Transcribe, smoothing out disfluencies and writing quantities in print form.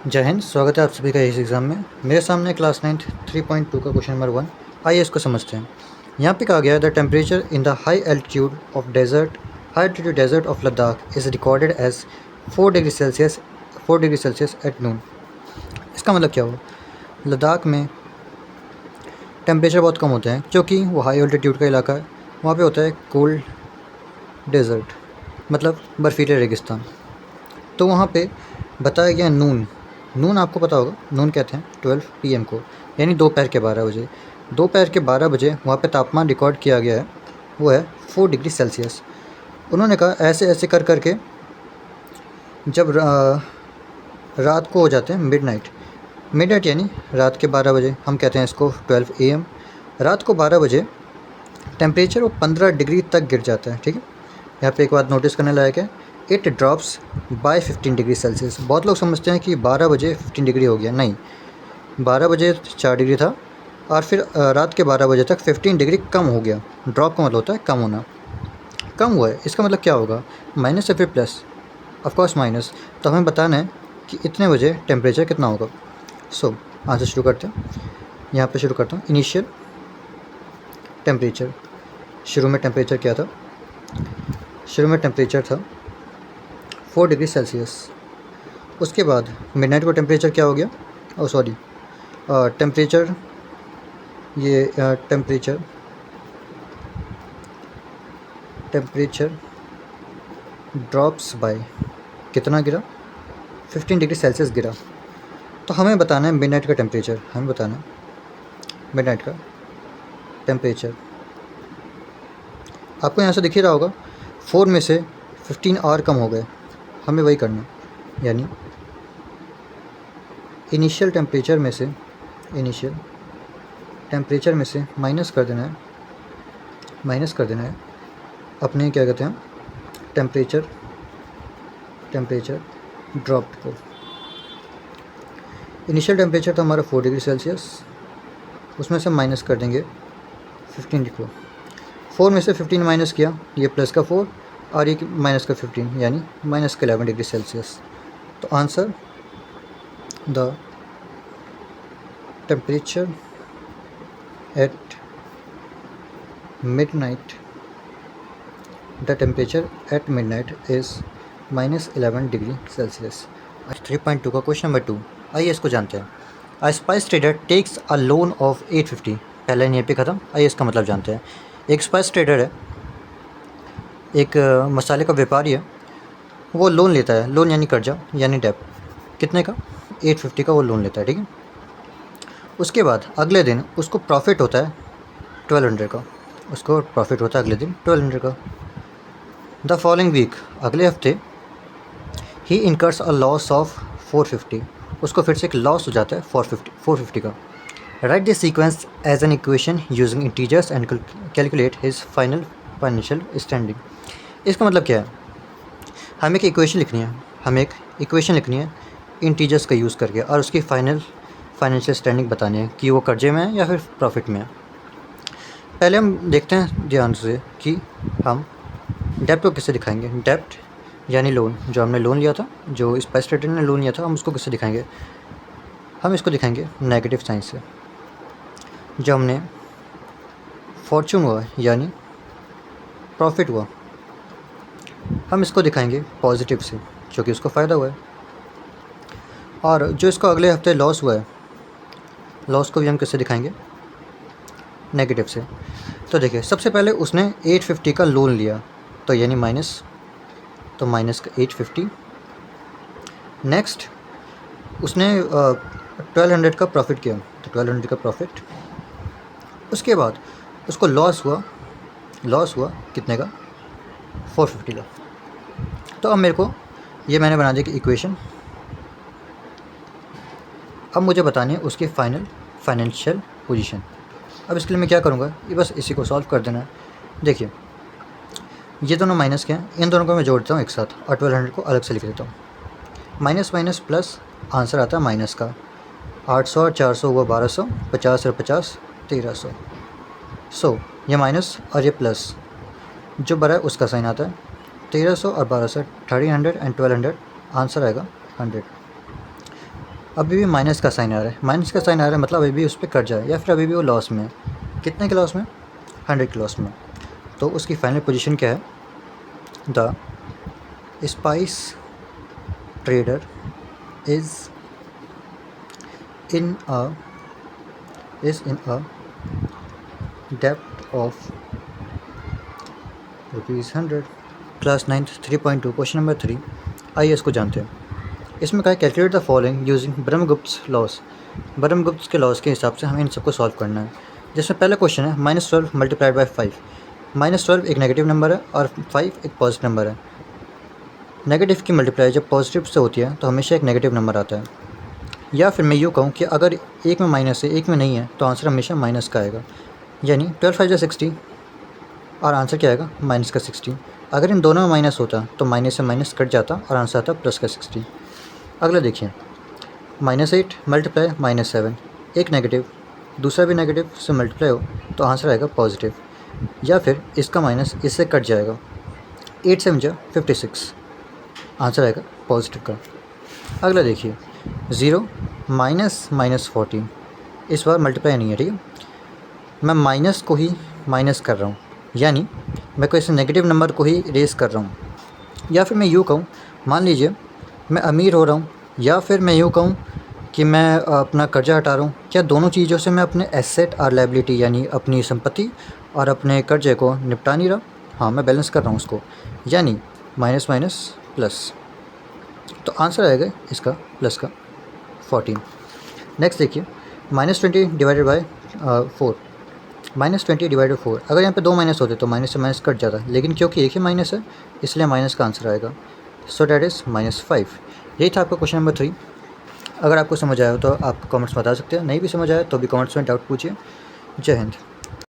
जय हिंद। स्वागत है आप सभी का इस एग्ज़ाम में। मेरे सामने क्लास 9th 3.2 का क्वेश्चन नंबर 1। आइए इसको समझते हैं। यहाँ पे कहा गया है the temperature in the high altitude desert of Ladakh is recorded as 4 degree Celsius at noon. इसका मतलब क्या हुआ? लद्दाख में टेम्परेचर बहुत कम होते हैं क्योंकि वो हाई एल्टीट्यूड का इलाका है। वहाँ पे होता है कोल्ड डेजर्ट, मतलब बर्फीले रेगिस्तान। तो वहाँ पे बताया गया नून आपको पता होगा, नून कहते हैं 12 PM को, यानी दोपहर के 12 बजे। दोपहर के 12 बजे वहाँ पे तापमान रिकॉर्ड किया गया है, वो है 4 डिग्री सेल्सियस। उन्होंने कहा ऐसे ऐसे कर करके जब रात को हो जाते हैं मिडनाइट यानी रात के 12 बजे, हम कहते हैं इसको 12 AM। रात को 12 बजे टेम्परेचर वो 15 डिग्री तक गिर जाता है। ठीक है, यहाँ पे एक बात नोटिस करने लायक है, it drops by 15 degree Celsius. बहुत लोग समझते हैं कि 12 बजे 15 डिग्री हो गया, नहीं, 12 बजे 4 डिग्री था और फिर रात के 12 बजे तक 15 डिग्री कम हो गया। ड्रॉप का मतलब होता है कम होना, कम हुआ है। इसका मतलब क्या होगा? माइनस या फिर प्लस? Of course minus. तो हमें बताना है कि इतने बजे टेम्परेचर कितना होगा। सो आंसर शुरू करते हैं। यहाँ पे शुरू करता हूँ। इनिशियल टेम्परेचर, शुरू में टेम्परेचर क्या था? शुरू में टेम्परेचर था 4 डिग्री सेल्सियस। उसके बाद मिडनाइट को टेम्परेचर क्या हो गया? Oh sorry, temperature temperature drops by कितना गिरा? 15 डिग्री सेल्सियस गिरा। तो हमें बताना है मिडनाइट का टेम्परेचर। हमें बताना है मिडनाइट का टेम्परेचर। आपको यहाँ से दिख ही रहा होगा 4 में से 15 और कम हो गए, हमें वही करना है। यानी इनिशियल टेम्परेचर में से माइनस कर देना है अपने, क्या कहते हैं, टेम्परेचर ड्रॉप्ड को। इनिशियल टेम्परेचर था हमारा 4 डिग्री सेल्सियस, उसमें से माइनस कर देंगे 15 को। 4 में से 15 माइनस किया, ये प्लस का 4 और ये माइनस का 15, यानी माइनस का 11 डिग्री सेल्सियस। तो answer, the temperature at midnight is -11 degree Celsius. 3.2 का क्वेश्चन नंबर 2। आइए इसको जानते हैं। A spice trader takes a loan of 850। पहले यहीं पे ख़त्म। आइए इसका मतलब जानते हैं। एक स्पाइस ट्रेडर है, एक मसाले का व्यापारी है, वो लोन लेता है। लोन यानी कर्जा यानी डेप। कितने का? 850 का वो लोन लेता है। ठीक है, उसके बाद अगले दिन उसको प्रॉफिट होता है 1200 का। अगले दिन 1200 का। द फॉलोइंग वीक, अगले हफ्ते, ही इनकर्स अ लॉस ऑफ 450। उसको फिर से एक लॉस हो जाता है 450 का। Write this sequence as an equation using integers and calculate his final financial standing. इसका मतलब क्या है? हमें एक इक्वेशन लिखनी है इंटीजर्स का यूज़ करके, और उसकी फाइनेंशियल स्टैंडिंग बतानी है कि वो कर्जे में है या फिर प्रॉफिट में है। पहले हम देखते हैं ध्यान से कि हम डेप्ट को किससे दिखाएंगे। डेप्ट यानी लोन, जो हमने लोन लिया था, जो स्पाइस ट्रेडर ने लोन लिया था, हम उसको किससे दिखाएंगे? हम इसको दिखाएंगे नेगेटिव साइन से। जो हमने फॉर्चून हुआ यानी प्रॉफिट हुआ, हम इसको दिखाएंगे पॉजिटिव से, क्योंकि उसको फ़ायदा हुआ है। और जो इसको अगले हफ्ते लॉस हुआ है, लॉस को भी हम किससे दिखाएंगे? नेगेटिव से। तो देखिए, सबसे पहले उसने 850 का लोन लिया, तो यानी माइनस का 850। नेक्स्ट उसने 1200 का प्रॉफिट किया, तो 1200 का प्रॉफिट। उसके बाद उसको लॉस हुआ कितने का? 450 का। तो अब मेरे को ये मैंने बना दिया कि इक्वेशन। अब मुझे बतानी है उसकी फाइनेंशियल पोजीशन। अब इसके लिए मैं क्या करूँगा, ये बस इसी को सॉल्व कर देना है। देखिए, ये दोनों माइनस के हैं, इन दोनों को मैं जोड़ता हूँ एक साथ और 1200 को अलग से लिख देता हूँ। माइनस माइनस प्लस, आंसर आता है माइनस का। 800 और 400 हुआ 1200, 50 और 50 1300। सो ये माइनस और ये प्लस, जो बड़ा है उसका साइन आता है। 1300 और 1200 1300 एंड 1200, आंसर आएगा 100। अभी भी माइनस का साइन आ रहा है, माइनस का साइन आ रहा है मतलब अभी भी उस पर कर्जा है या फिर अभी भी वो लॉस में है। कितने के लॉस में? 100 के लॉस में। तो उसकी फाइनल पोजीशन क्या है? The spice trader is in a डेप्ट of ₹100। Class 9th 3.2 question number 3। आइए इसको जानते हैं। इसमें कहा है calculate the following using Brahmagupta laws. Brahmagupta के लॉस के हिसाब से हमें इन सबको सॉल्व करना है। जिसमें पहला क्वेश्चन है -12 मल्टीप्लाइड बाई 5। -12 एक नेगेटिव नंबर है और 5 एक पॉजिटिव नंबर है। नेगेटिव की मल्टीप्लाई जब पॉजिटिव से होती है तो हमेशा एक नेगेटिव नंबर आता है। या फिर मैं यूँ कहूँ कि अगर एक में माइनस है एक में नहीं है तो आंसर हमेशा माइनस का आएगा। यानी 12 5 60 और आंसर क्या आएगा? माइनस का 60। अगर इन दोनों में माइनस होता तो माइनस से माइनस कट जाता और आंसर आता प्लस का 60। अगला देखिए, -8 मल्टीप्लाई -7, एक नेगेटिव दूसरा भी नेगेटिव से मल्टीप्लाई हो तो आंसर आएगा पॉजिटिव। या फिर इसका माइनस इससे कट जाएगा, 8 7 जा 56, आंसर आएगा पॉजिटिव का। अगला देखिए, 0 -14, इस बार मल्टीप्लाई नहीं है, ठीक है। मैं माइनस को ही माइनस कर रहा हूँ, यानी मैं कोई ऐसे नेगेटिव नंबर को ही रेस कर रहा हूँ। या फिर मैं यूँ कहूँ, मान लीजिए मैं अमीर हो रहा हूँ, या फिर मैं यूँ कहूँ कि मैं अपना कर्जा हटा रहा हूँ। क्या दोनों चीज़ों से मैं अपने एसेट और लायबिलिटी यानी अपनी संपत्ति और अपने कर्जे को निपटा नहीं रहा? हाँ, मैं बैलेंस कर रहा हूँ उसको, यानी माइनस माइनस प्लस। तो आंसर आएगा इसका प्लस का 14। नेक्स्ट देखिए, -20 डिवाइडेड बाई 4। -20 डिवाइडेड 4, अगर यहाँ पे 2 माइनस होते तो माइनस से माइनस कट जाता, लेकिन क्योंकि एक ही माइनस है इसलिए माइनस का आंसर आएगा। So that is -5। यही था आपका क्वेश्चन नंबर 3। अगर आपको समझ आया हो तो आप कमेंट्स में बता सकते हैं, नहीं भी समझ आया तो भी कमेंट्स में डाउट पूछिए। जय हिंद।